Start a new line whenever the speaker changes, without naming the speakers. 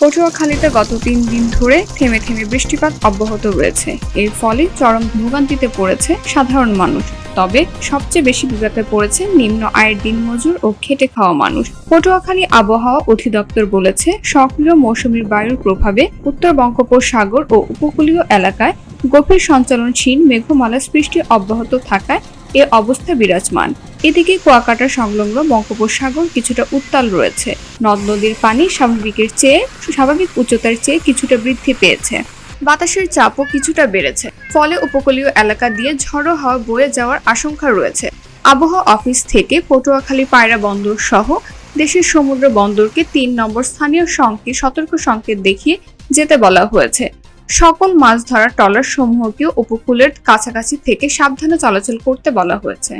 পটুয়াখালীতে গত ৩ দিন ধরে থেমে থেমে বৃষ্টিপাত অব্যাহত রয়েছে। এর ফলে চরম ভোগান্তিতে পড়েছে সাধারণ মানুষ। তবে সবচেয়ে বেশি বিপাকে পড়েছে নিম্ন আয়ের দিনমজুর ও খেটে খাওয়া মানুষ। পটুয়াখালী আবহাওয়া অধিদপ্তর বলেছে, সক্রিয় মৌসুমী বায়ুর প্রভাবে উত্তর বঙ্গোপসাগর ও উপকূলীয় এলাকায় গভীর সঞ্চালনশীল মেঘমালা সৃষ্টি অব্যাহত থাকায় এ অবস্থা বিরাজমান। এদিকে কুয়াকাটা সংলগ্ন বঙ্গোপসাগর কিছুটা উত্তাল রয়েছে। নদ নদীর পানি স্বাভাবিক উচ্চতার চেয়ে কিছুটা বৃদ্ধি পেয়েছে। বাতাসের চাপও কিছুটা বেড়েছে, ফলে উপকূলীয় এলাকা দিয়ে ঝড়ো হাওয়া বয়ে যাওয়ার আশঙ্কা রয়েছে। আবহাওয়া অফিস থেকে পটুয়াখালী পায়রা বন্দর সহ দেশের সমুদ্র বন্দরকে ৩ নম্বর স্থানীয় সতর্ক সংকেত দেখিয়ে যেতে বলা হয়েছে। সকল মাছ ধরার ট্রলার সমূহকেও উপকূলের কাছাকাছি থেকে সাবধানে চলাচল করতে বলা হয়েছে।